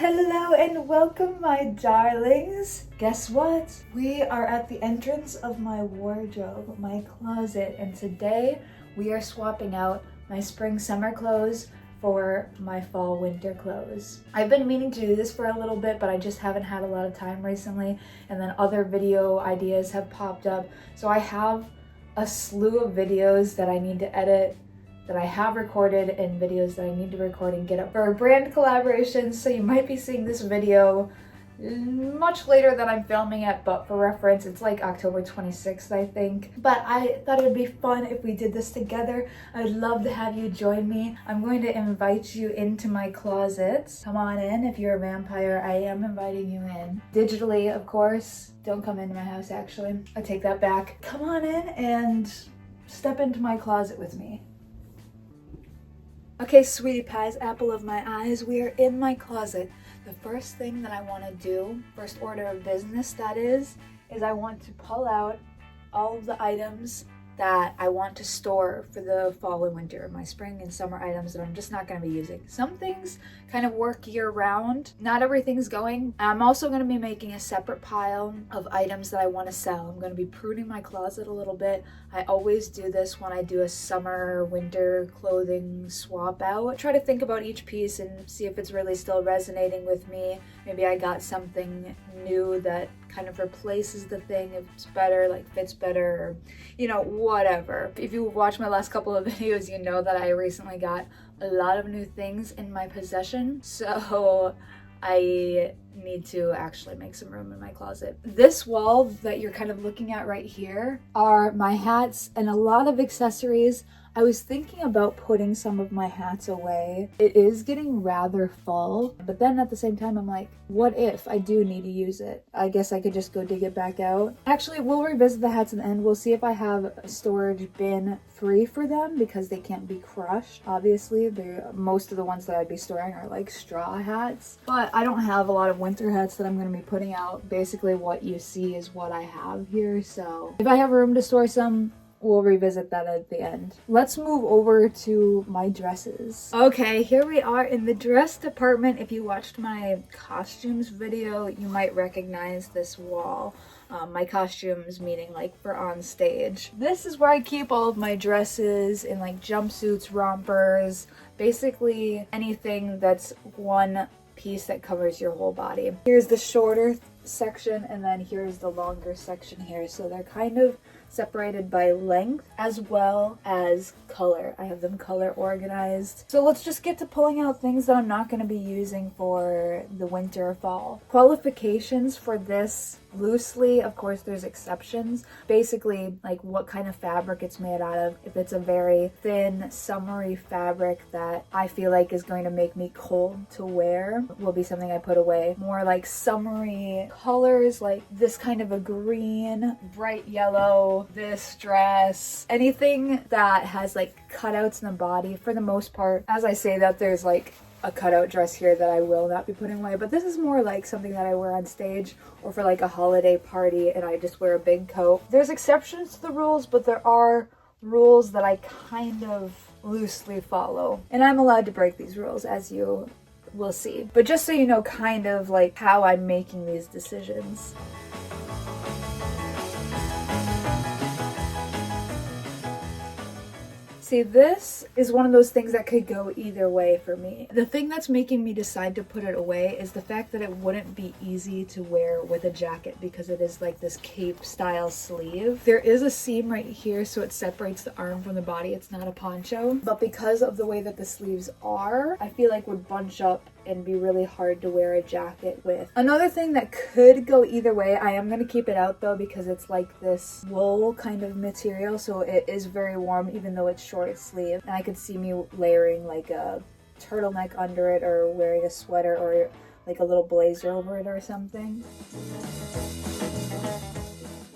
Hello and welcome, my darlings. Guess what? We are at the entrance of my wardrobe, my closet, and today we are swapping out my spring summer clothes for my fall winter clothes. I've been meaning to do this for a little bit, but I just haven't had a lot of time recently, and then other video ideas have popped up. So I have a slew of videos that I need to edit, that I have recorded, and videos that I need to record and get up for brand collaborations. So you might be seeing this video much later than I'm filming it, but for reference, it's like October 26th, I think. But I thought it would be fun if we did this together. I'd love to have you join me. I'm going to invite you into my closet. Come on in. If you're a vampire, I am inviting you in. Digitally, of course. Don't come into my house, actually. I take that back. Come on in and step into my closet with me. Okay, sweetie pies, apple of my eyes, we are in my closet. The first thing that I want to do, first order of business that is I want to pull out all of the items that I want to store for the fall and winter, my spring and summer items that I'm just not going to be using. Some things kind of work year round. Not everything's going. I'm also going to be making a separate pile of items that I want to sell. I'm going to be pruning my closet a little bit. I always do this when I do a summer winter clothing swap out. Try to think about each piece and see if it's really still resonating with me. Maybe I got something new that kind of replaces the thing, if it's better, like fits better, or, you know, whatever. If you watch my last couple of videos, you know that I recently got a lot of new things in my possession, so I need to actually make some room in my closet. This wall that you're kind of looking at right here are my hats and a lot of accessories. I was thinking about putting some of my hats away. It is getting rather full, but then at the same time, I'm like, what if I do need to use it? I guess I could just go dig it back out. Actually, we'll revisit the hats in the end. We'll see if I have a storage bin free for them because they can't be crushed. Obviously, most of the ones that I'd be storing are like straw hats, but I don't have a lot of winter hats that I'm going to be putting out. Basically, what you see is what I have here. So if I have room to store some, we'll revisit that at the end. Let's move over to my dresses. Okay, here we are in the dress department. If you watched my costumes video, you might recognize this wall. My costumes meaning like for on stage. This is where I keep all of my dresses in like jumpsuits, rompers, basically anything that's one piece that covers your whole body. Here's the shorter section and then here's the longer section here. So they're kind of separated by length as well as color. I have them color organized. So let's just get to pulling out things that I'm not going to be using for the winter or fall. Qualifications for this loosely, of course there's exceptions. Basically like what kind of fabric it's made out of. If it's a very thin summery fabric that I feel like is going to make me cold to wear, will be something I put away. More like summery colors, like this kind of a green, bright yellow, this dress, anything that has like cutouts in the body for the most part. As I say that, there's like a cutout dress here that I will not be putting away, but this is more like something that I wear on stage or for like a holiday party and I just wear a big coat. There's exceptions to the rules, but there are rules that I kind of loosely follow, and I'm allowed to break these rules, as you will see. But just so you know kind of like how I'm making these decisions. See, this is one of those things that could go either way for me. The thing that's making me decide to put it away is the fact that it wouldn't be easy to wear with a jacket because it is like this cape style sleeve. There is a seam right here so it separates the arm from the body. It's not a poncho, but because of the way that the sleeves are, I feel like would bunch up and be really hard to wear a jacket with. Another thing that could go either way, I am going to keep it out though because it's like this wool kind of material, so it is very warm even though it's short sleeve, and I could see me layering like a turtleneck under it or wearing a sweater or like a little blazer over it or something.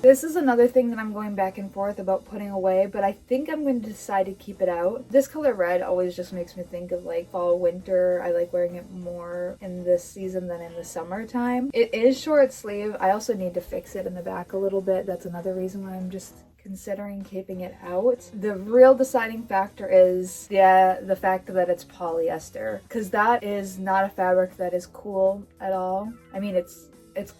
This is another thing that I'm going back and forth about putting away, but I think I'm going to decide to keep it out. This color red always just makes me think of like fall, winter. I like wearing it more in this season than in the summertime. It is short sleeve. I also need to fix it in the back a little bit. That's another reason why I'm just considering keeping it out. The real deciding factor is the fact that it's polyester, because that is not a fabric that is cool at all. I mean, it's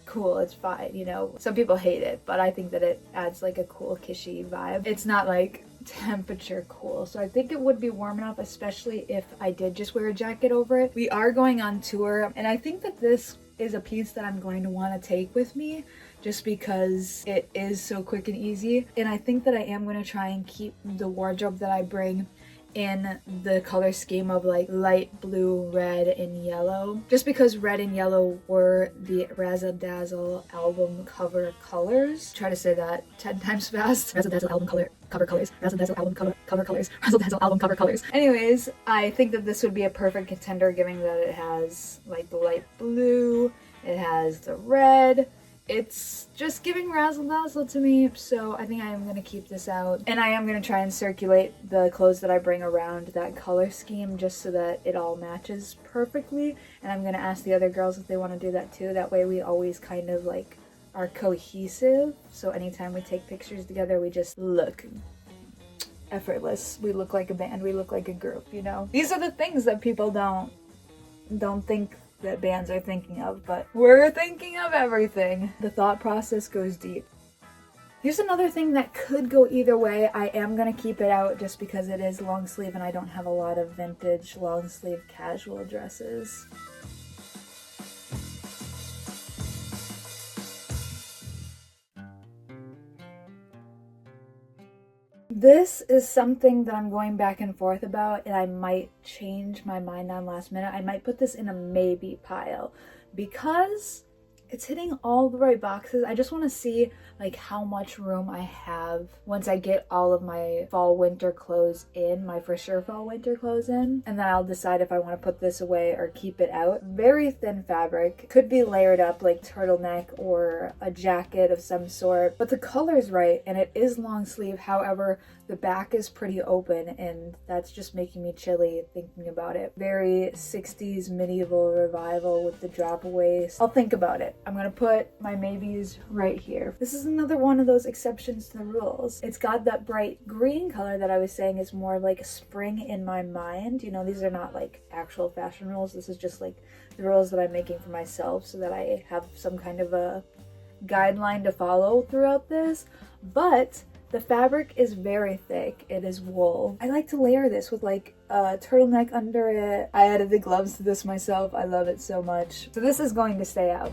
cool, it's fine, you know. Some people hate it, but I think that it adds like a cool kishy vibe. It's not like temperature cool, so I think it would be warm enough, especially if I did just wear a jacket over it. We are going on tour, and I think that this is a piece that I'm going to want to take with me just because it is so quick and easy. And I think that I am going to try and keep the wardrobe that I bring in the color scheme of like light blue, red, and yellow, just because red and yellow were the Razzle Dazzle album cover colors. Try to say that 10 times fast. Razzle Dazzle album cover colors. Razzle Dazzle album cover colors. Razzle Dazzle album cover colors. Anyways, I think that this would be a perfect contender, given that it has like the light blue, it has the red. It's just giving razzle dazzle to me, so I think I am going to keep this out. And I am going to try and circulate the clothes that I bring around that color scheme just so that it all matches perfectly. And I'm going to ask the other girls if they want to do that too. That way we always kind of like are cohesive. So anytime we take pictures together, we just look effortless. We look like a band. We look like a group, you know? These are the things that people don't think that bands are thinking of, but we're thinking of everything. The thought process goes deep. Here's another thing that could go either way. I am gonna keep it out just because it is long sleeve and I don't have a lot of vintage long sleeve casual dresses. This is something that I'm going back and forth about, and I might change my mind on last minute. I might put this in a maybe pile because it's hitting all the right boxes. I just want to see like how much room I have once I get all of my fall winter clothes in, my for sure fall winter clothes in, and then I'll decide if I want to put this away or keep it out. Very thin fabric, could be layered up like turtleneck or a jacket of some sort, but the color's right and it is long sleeve. However, the back is pretty open and that's just making me chilly thinking about it. Very 60s medieval revival with the drop waist. I'll think about it. I'm gonna put my maybes right here. This is another one of those exceptions to the rules. It's got that bright green color that I was saying is more like spring in my mind. You know, these are not like actual fashion rules. This is just like the rules that I'm making for myself so that I have some kind of a guideline to follow throughout this. But the fabric is very thick. It is wool. I like to layer this with like a turtleneck under it. I added the gloves to this myself. I love it so much. So this is going to stay out.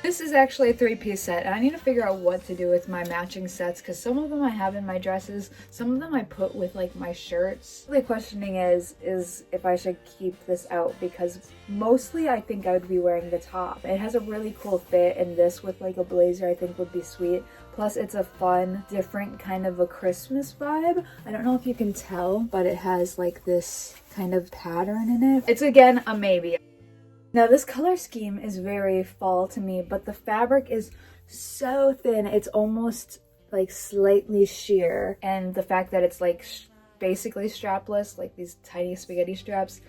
This is actually a 3-piece set, and I need to figure out what to do with my matching sets because some of them I have in my dresses, some of them I put with like my shirts. The questioning is if I should keep this out because mostly I think I would be wearing the top. It has a really cool fit, and this with like a blazer I think would be sweet. Plus it's a fun, different kind of a Christmas vibe. I don't know if you can tell, but it has like this kind of pattern in it. It's again a maybe. Now this color scheme is very fall to me, but the fabric is so thin, it's almost like slightly sheer. And the fact that it's like basically strapless, like these tiny spaghetti straps,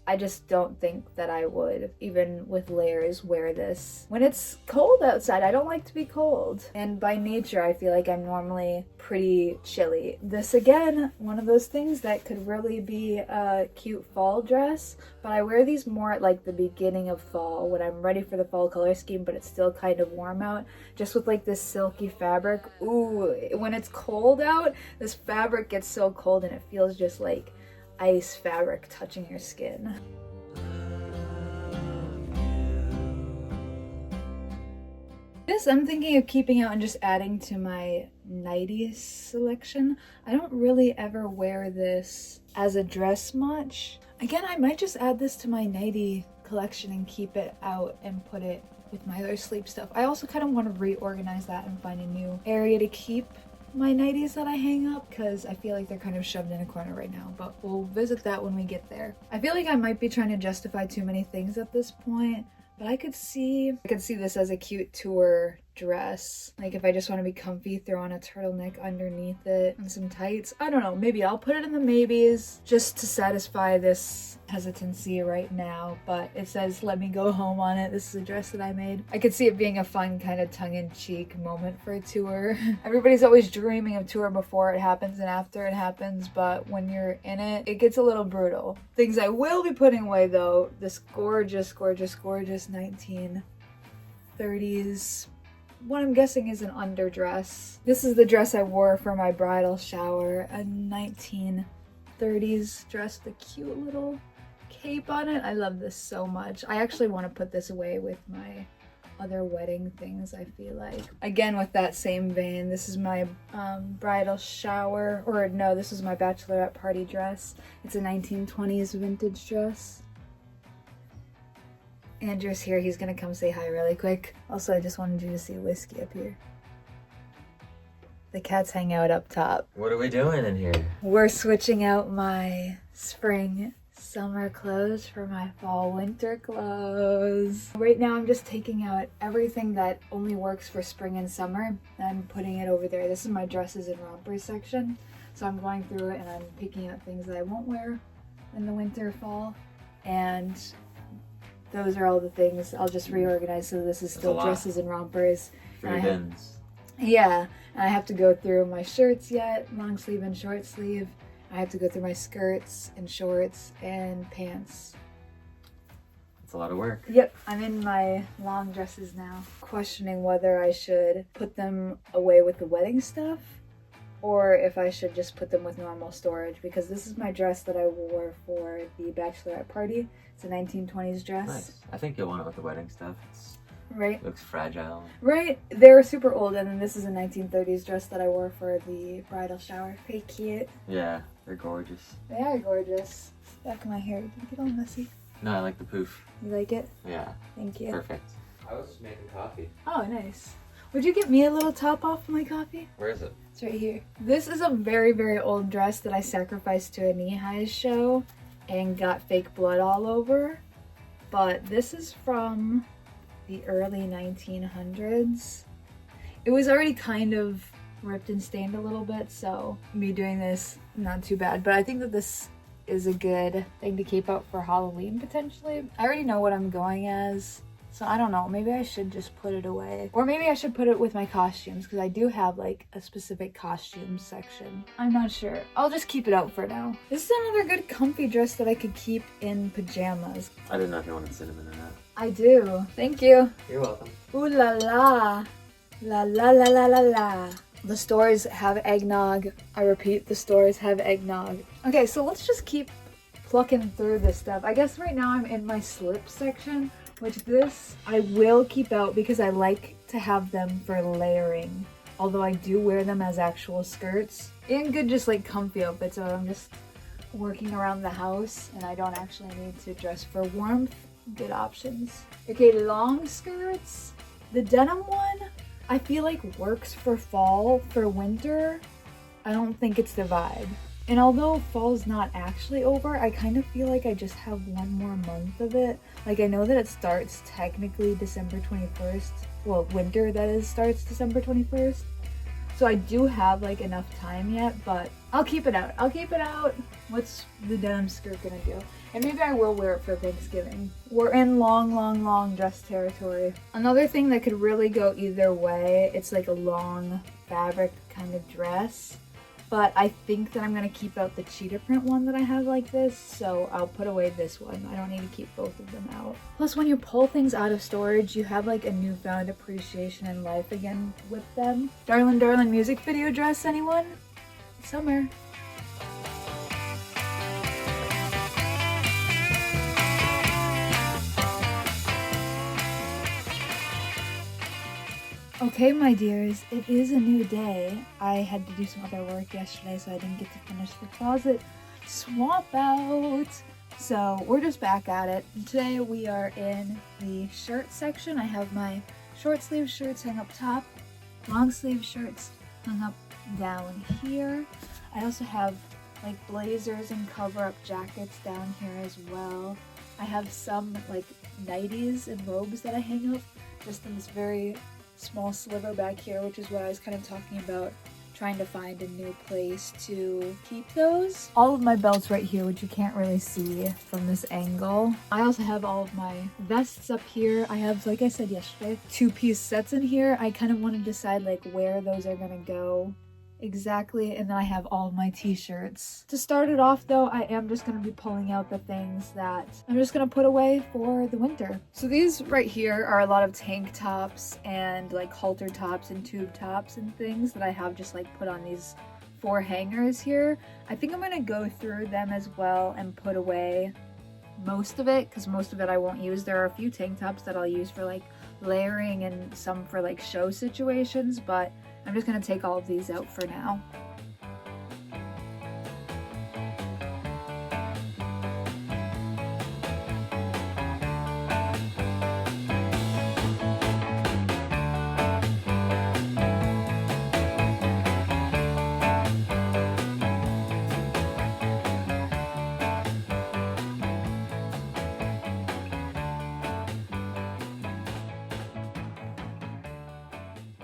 I just don't think that I would, even with layers, wear this when it's cold outside. I don't like to be cold. And by nature, I feel like I'm normally pretty chilly. This, again, one of those things that could really be a cute fall dress, but I wear these more at like the beginning of fall when I'm ready for the fall color scheme, but it's still kind of warm out, just with like this silky fabric. Ooh, when it's cold out, this fabric gets so cold and it feels just like ice fabric touching your skin. This I'm thinking of keeping out and just adding to my nighties selection. I don't really ever wear this as a dress much. Again, I might just add this to my nightie collection and keep it out and put it with my other sleep stuff. I also kind of want to reorganize that and find a new area to keep my nighties that I hang up because I feel like they're kind of shoved in a corner right now, but we'll visit that when we get there. I feel like I might be trying to justify too many things at this point, but I could see this as a cute tour dress. Like if I just want to be comfy, throw on a turtleneck underneath it and some tights. I don't know, maybe I'll put it in the maybes just to satisfy this hesitancy right now. But it says let me go home on it. This is a dress that I made. I could see it being a fun kind of tongue-in-cheek moment for a tour. Everybody's always dreaming of tour before it happens and after it happens, but when you're in it, it gets a little brutal. Things I will be putting away though, this gorgeous 1930s, what I'm guessing is an underdress. This is the dress I wore for my bridal shower, a 1930s dress with a cute little cape on it. I love this so much. I actually want to put this away with my other wedding things, I feel like. Again, with that same vein, this is my bridal shower, or no, this is my bachelorette party dress. It's a 1920s vintage dress. Andrew's here. He's gonna come say hi really quick. Also, I just wanted you to see Whiskey up here. The cats hang out up top. What are we doing in here? We're switching out my spring summer clothes for my fall winter clothes. Right now I'm just taking out everything that only works for spring and summer and I'm putting it over there. This is my dresses and rompers section. So I'm going through it and I'm picking out things that I won't wear in the winter, fall, and those are all the things. I'll just reorganize so this is still dresses and rompers. For your bins. Yeah, and I have to go through my shirts yet, long sleeve and short sleeve. I have to go through my skirts and shorts and pants. It's a lot of work. Yep, I'm in my long dresses now, questioning whether I should put them away with the wedding stuff or if I should just put them with normal storage, because this is my dress that I wore for the bachelorette party. It's a 1920s dress. Nice. I think you'll want it with the wedding stuff. Right. It looks fragile. Right. They're super old, and then this is a 1930s dress that I wore for the bridal shower. Pretty cute. Yeah, they're gorgeous. They are gorgeous. Back of my hair. Did you get all messy? No, I like the poof. You like it? Yeah. Thank you. Perfect. I was just making coffee. Oh, nice. Would you get me a little top off my coffee? Where is it? It's right here. This is a very, very old dress that I sacrificed to a knee-high show and got fake blood all over. But this is from the early 1900s. It was already kind of ripped and stained a little bit, so me doing this, not too bad. But I think that this is a good thing to keep out for Halloween, potentially. I already know what I'm going as, so I don't know. Maybe I should just put it away. Or maybe I should put it with my costumes, because I do have like a specific costume section. I'm not sure. I'll just keep it out for now. This is another good comfy dress that I could keep in pajamas. I didn't know if you wanted cinnamon or not. I do. Thank you. You're welcome. Ooh la la. La la la la la la. The stores have eggnog. I repeat, the stores have eggnog. Okay, so let's just keep plucking through this stuff. I guess right now I'm in my slip section, which this I will keep out because I like to have them for layering. Although I do wear them as actual skirts. And good just like comfy outfits, so I'm just working around the house and I don't actually need to dress for warmth. Good options. Okay, long skirts. The denim one, I feel like works for fall. For winter, I don't think it's the vibe. And although fall's not actually over, I kind of feel like I just have one more month of it. Like I know that it starts technically December 21st. Well, winter that is starts December 21st. So I do have like enough time yet, but I'll keep it out. I'll keep it out. What's the denim skirt gonna do? And maybe I will wear it for Thanksgiving. We're in long dress territory. Another thing that could really go either way, it's like a long fabric kind of dress. But I think that I'm gonna keep out the cheetah print one that I have like this, so I'll put away this one. I don't need to keep both of them out. Plus, when you pull things out of storage, you have like a newfound appreciation in life again with them. Darlin' Darlin' music video dress, anyone? Summer. Okay, my dears, it is a new day. I had to do some other work yesterday, so I didn't get to finish the closet swap out. So we're just back at it. Today we are in the shirt section. I have my short sleeve shirts hung up top, long sleeve shirts hung up down here. I also have like blazers and cover-up jackets down here as well. I have some like nighties and robes that I hang up just in this very small sliver back here, which is what I was kind of talking about, trying to find a new place to keep those. All of my belts right here, which you can't really see from this angle. I also have all of my vests up here. I have, like I said yesterday, 2-piece sets in here. I kind of want to decide like where those are gonna go exactly, and then I have all of my t-shirts. To start it off though, I am just going to be pulling out the things that I'm just going to put away for the winter. So these right here are a lot of tank tops and like halter tops and tube tops and things that I have just like put on these 4 hangers here. I think I'm going to go through them as well and put away most of it, because most of it I won't use. There are a few tank tops that I'll use for like layering and some for like show situations, but I'm just going to take all of these out for now.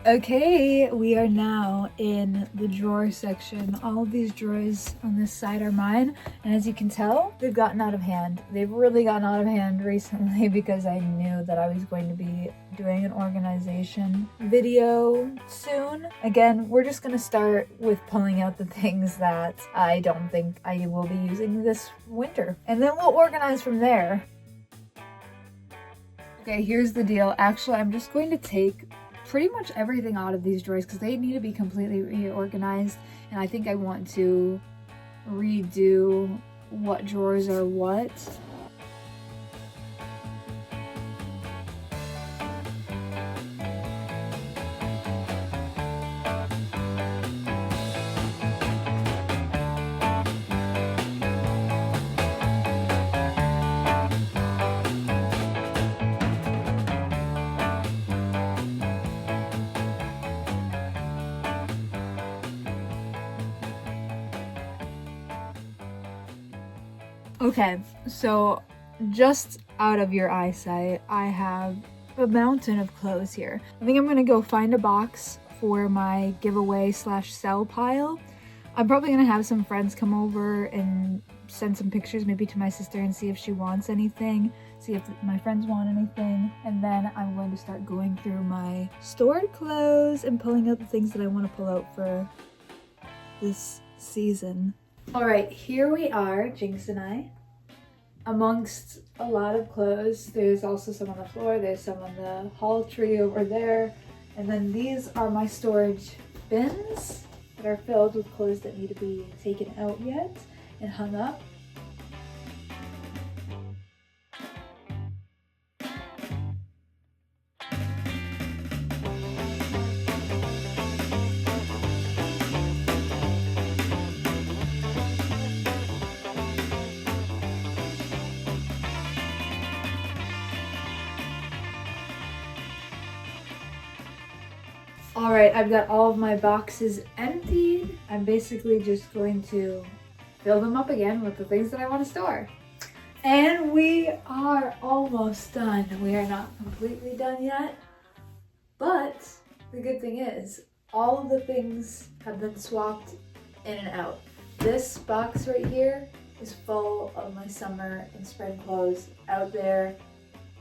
Okay, we are now in the drawer section. All of these drawers on this side are mine, and as you can tell, they've gotten out of hand. They've really gotten out of hand recently because I knew that I was going to be doing an organization video soon. Again, we're just gonna start with pulling out the things that I don't think I will be using this winter, and then we'll organize from there. Okay, here's the deal. Actually, I'm just going to take pretty much everything out of these drawers because they need to be completely reorganized, and I think I want to redo what drawers are what. Okay, so just out of your eyesight, I have a mountain of clothes here. I think I'm gonna go find a box for my giveaway slash sell pile. I'm probably gonna have some friends come over and send some pictures maybe to my sister and see if she wants anything, see if my friends want anything, and then I'm going to start going through my stored clothes and pulling out the things that I want to pull out for this season. All right, here we are, Jinx and I, amongst a lot of clothes. There's also some on the floor, there's some on the hall tree over there, and then these are my storage bins that are filled with clothes that need to be taken out yet and hung up. Alright, I've got all of my boxes emptied. I'm basically just going to fill them up again with the things that I want to store. And we are almost done. We are not completely done yet, but the good thing is all of the things have been swapped in and out. This box right here is full of my summer and spring clothes out there.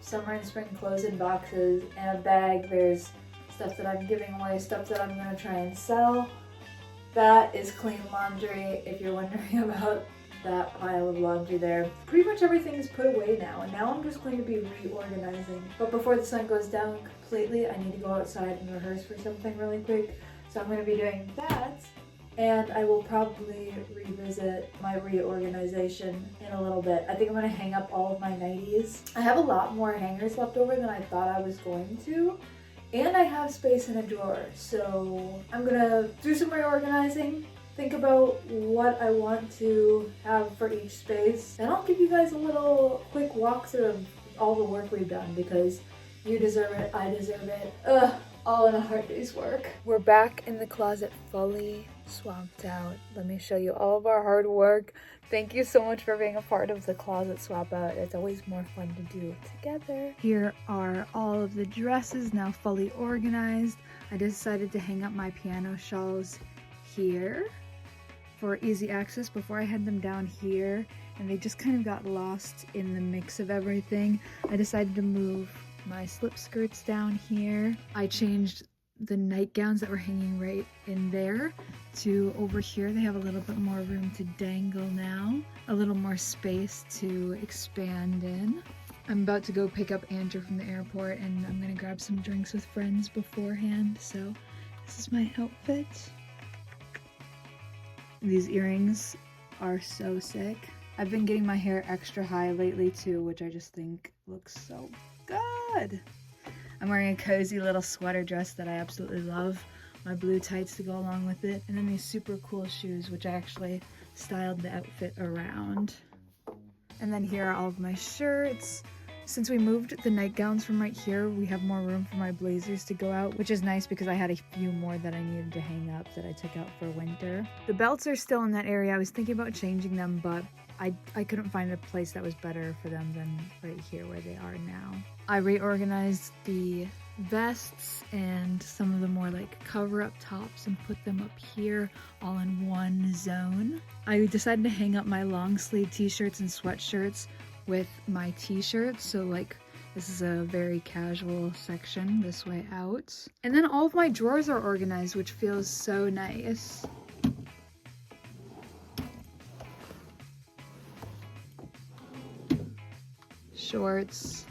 Summer and spring clothes in boxes, and a bag. There's stuff that I'm giving away, stuff that I'm going to try and sell. That is clean laundry, if you're wondering about that pile of laundry there. Pretty much everything is put away now, and now I'm just going to be reorganizing. But before the sun goes down completely, I need to go outside and rehearse for something really quick. So I'm going to be doing that, and I will probably revisit my reorganization in a little bit. I think I'm going to hang up all of my nighties. I have a lot more hangers left over than I thought I was going to. And I have space in a drawer, so I'm gonna do some reorganizing, think about what I want to have for each space, and I'll give you guys a little quick walkthrough of all the work we've done, because you deserve it, I deserve it. All in a hard day's work. We're back in the closet fully swapped out. Let me show you all of our hard work. Thank you so much for being a part of the closet swap out. It's always more fun to do together. Here are all of the dresses now fully organized. I decided to hang up my piano shawls here for easy access before I had them down here, and they just kind of got lost in the mix of everything. I decided to move my slip skirts down here. I changed the nightgowns that were hanging right in there to over here. They have a little bit more room to dangle now, a little more space to expand in. I'm about to go pick up Andrew from the airport, and I'm gonna grab some drinks with friends beforehand, so this is my outfit. These earrings are so sick. I've been getting my hair extra high lately too, which I just think looks so good. I'm wearing a cozy little sweater dress that I absolutely love. My blue tights to go along with it. And then these super cool shoes, which I actually styled the outfit around. And then here are all of my shirts. Since we moved the nightgowns from right here, we have more room for my blazers to go out, which is nice because I had a few more that I needed to hang up that I took out for winter. The belts are still in that area. I was thinking about changing them, but I couldn't find a place that was better for them than right here where they are now. I reorganized the vests and some of the more like cover-up tops and put them up here all in one zone. I decided to hang up my long sleeve t-shirts and sweatshirts with my t-shirts, so like this is a very casual section this way out. And then all of my drawers are organized, which feels so nice. Shorts,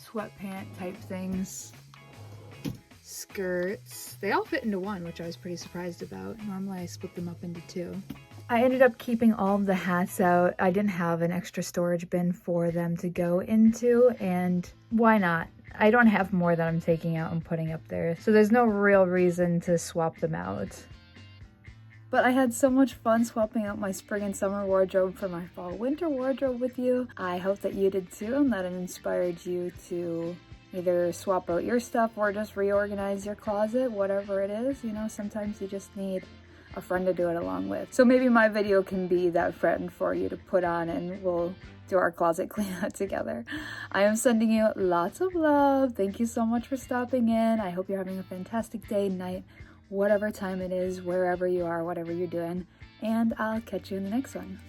sweatpant type things, skirts. They all fit into one, which I was pretty surprised about. Normally I split them up into two. I ended up keeping all of the hats out. I didn't have an extra storage bin for them to go into, and why not? I don't have more that I'm taking out and putting up there, so there's no real reason to swap them out. But I had so much fun swapping out my spring and summer wardrobe for my fall winter wardrobe with you. I hope that you did too, and that it inspired you to either swap out your stuff or just reorganize your closet, whatever it is. You know, sometimes you just need a friend to do it along with. So maybe my video can be that friend for you to put on, and we'll do our closet clean out together. I am sending you lots of love. Thank you so much for stopping in. I hope you're having a fantastic day, night, whatever time it is, wherever you are, whatever you're doing, and I'll catch you in the next one.